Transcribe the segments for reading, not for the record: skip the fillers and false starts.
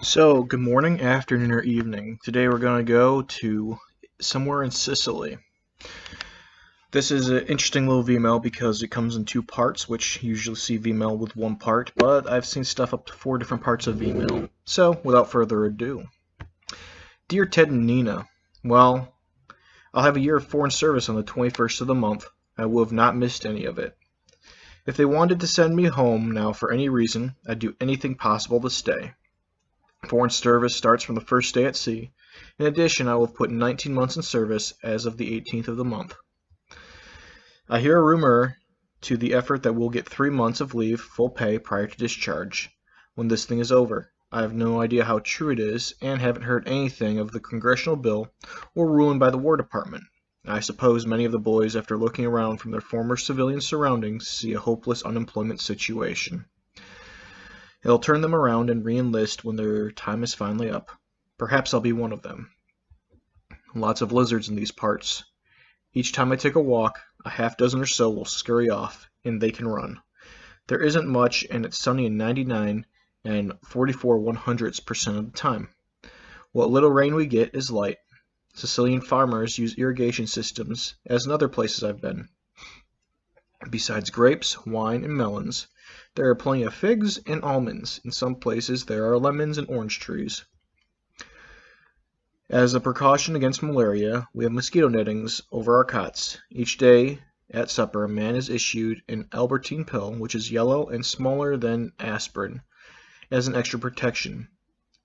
So, good morning, afternoon, or evening. Today we're going to go to somewhere in Sicily. This is an interesting little VML because it comes in two parts, which you usually see VML with one part, but I've seen stuff up to 4 different parts of VML. So, without further ado, Dear Ted and Nina, well, I'll have a year of foreign service on the 21st of the month. I will have not missed any of it. If they wanted to send me home now for any reason, I'd do anything possible to stay. Foreign service starts from the first day at sea. In addition, I will have put 19 months in service as of the 18th of the month. I hear a rumor to the effort that we'll get 3 months of leave, full pay, prior to discharge, when this thing is over. I have no idea how true it is, and haven't heard anything of the congressional bill or ruling by the War Department. I suppose many of the boys, after looking around from their former civilian surroundings, see a hopeless unemployment situation. It'll turn them around and re-enlist when their time is finally up. Perhaps I'll be one of them. Lots of lizards in these parts. Each time I take a walk, a half-dozen or so will scurry off, and they can run. There isn't much, and it's sunny in 99 and 44/100% of the time. What little rain we get is light. Sicilian farmers use irrigation systems, as in other places I've been. Besides grapes, wine, and melons, there are plenty of figs and almonds. In some places there are lemons and orange trees. As a precaution against malaria, we have mosquito nettings over our cots. Each day at supper a man is issued an Albertine pill, which is yellow and smaller than aspirin, as an extra protection.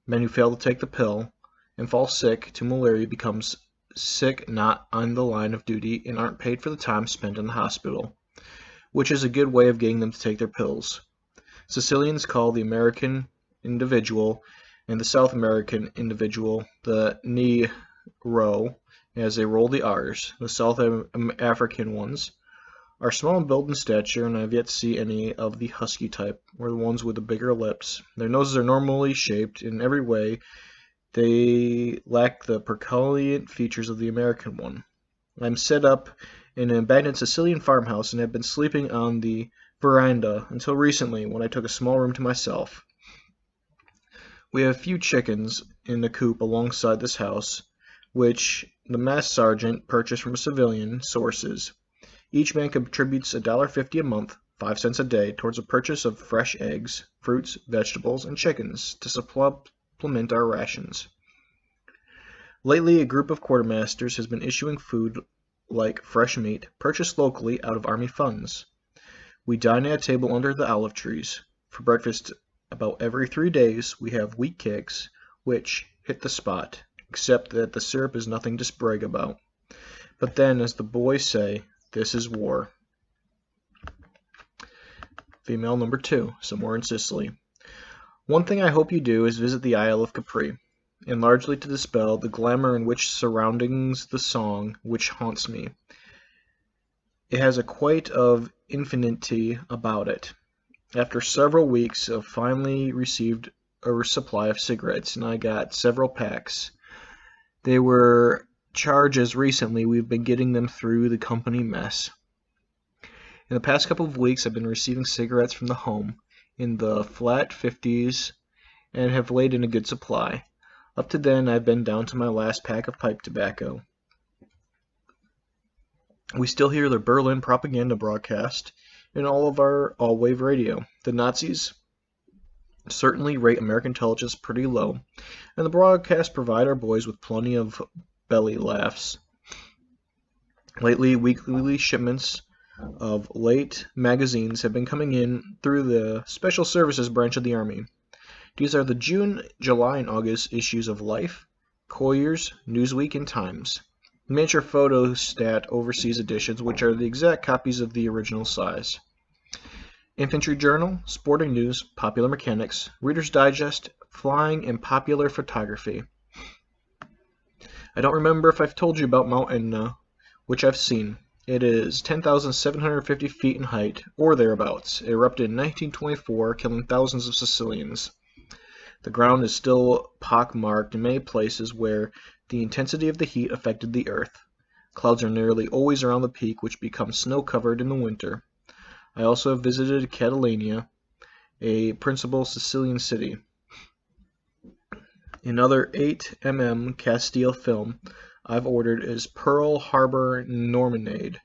Men who fail to take the pill and fall sick to malaria becomes sick not on the line of duty and aren't paid for the time spent in the hospital, which is a good way of getting them to take their pills. Sicilians call the American individual and the South American individual the Negro, as they roll the R's. The South African ones are small in build and stature, and I have yet to see any of the husky type, or the ones with the bigger lips. Their noses are normally shaped in every way. They lack the peculiar features of the American one. I'm set up in an abandoned Sicilian farmhouse and have been sleeping on the veranda until recently, when I took a small room to myself. We have a few chickens in the coop alongside this house, which the mess sergeant purchased from civilian sources. Each man contributes $1.50 a month, 5 cents a day, towards the purchase of fresh eggs, fruits, vegetables, and chickens to supplement our rations. Lately, a group of quartermasters has been issuing food like fresh meat, purchased locally out of Army funds. We dine at a table under the olive trees. For breakfast, about every 3 days, we have wheat cakes, which hit the spot, except that the syrup is nothing to brag about. But then, as the boys say, this is war. Female number 2, somewhere in Sicily. One thing I hope you do is visit the Isle of Capri, and largely to dispel the glamour in which surroundings the song which haunts me. It has a quite of infinity about it. After several weeks of finally received a supply of cigarettes, and I got several packs. They were charged as recently we've been getting them through the company mess. In the past couple of weeks I've been receiving cigarettes from the home in the flat 50s and have laid in a good supply. Up to then I've been down to my last pack of pipe tobacco. We still hear the Berlin propaganda broadcast in all of our all-wave radio. The Nazis certainly rate American intelligence pretty low, and the broadcasts provide our boys with plenty of belly laughs. Lately, weekly shipments of late magazines have been coming in through the Special Services branch of the Army. These are the June, July, and August issues of Life, Collier's, Newsweek, and Times. Miniature photostat overseas editions, which are the exact copies of the original size. Infantry Journal, Sporting News, Popular Mechanics, Reader's Digest, Flying, and Popular Photography. I don't remember if I've told you about Mount Etna, which I've seen. It is 10,750 feet in height, or thereabouts. It erupted in 1924, killing thousands of Sicilians. The ground is still pock-marked in many places where the intensity of the heat affected the earth. Clouds are nearly always around the peak, which becomes snow-covered in the winter. I also have visited Catalonia, a principal Sicilian city. Another 8mm Castile film I've ordered is Pearl Harbor Normanade,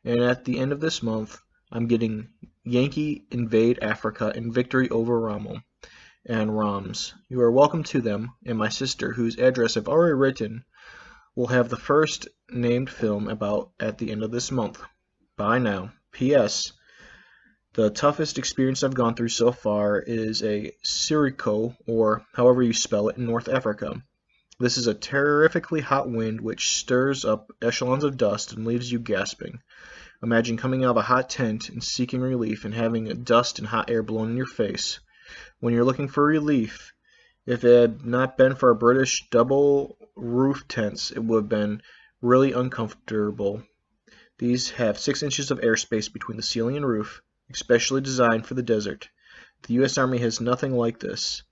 and at the end of this month I'm getting Yankee Invade Africa and Victory over Rommel and Roms. You are welcome to them, and my sister, whose address I've already written, will have the first named film about at the end of this month. Bye now. P.S. The toughest experience I've gone through so far is a sirocco, or however you spell it, in North Africa. This is a terrifically hot wind which stirs up echelons of dust and leaves you gasping. Imagine coming out of a hot tent and seeking relief and having dust and hot air blown in your face. When you're looking for relief, if it had not been for our British double roof tents, it would have been really uncomfortable. These have 6 inches of airspace between the ceiling and roof, especially designed for the desert. The U.S. Army has nothing like this.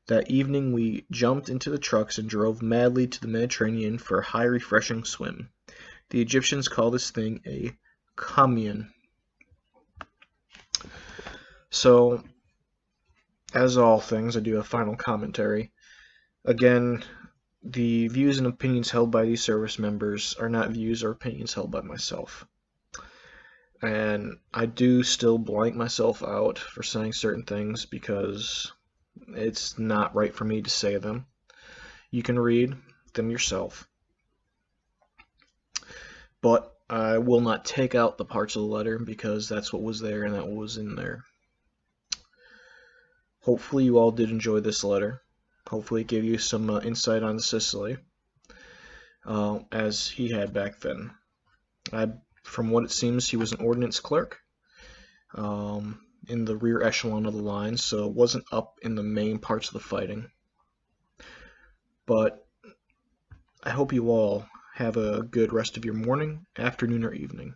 That evening we jumped into the trucks and drove madly to the Mediterranean for a high refreshing swim. The Egyptians call this thing a commune. So, as all things, I do a final commentary. Again, the views and opinions held by these service members are not views or opinions held by myself. And I do still blank myself out for saying certain things because it's not right for me to say them. You can read them yourself. But I will not take out the parts of the letter because that's what was there and that was in there. Hopefully you all did enjoy this letter. Hopefully it gave you some insight on Sicily, as he had back then. From what it seems, he was an ordnance clerk in the rear echelon of the line, so it wasn't up in the main parts of the fighting. But I hope you all have a good rest of your morning, afternoon, or evening.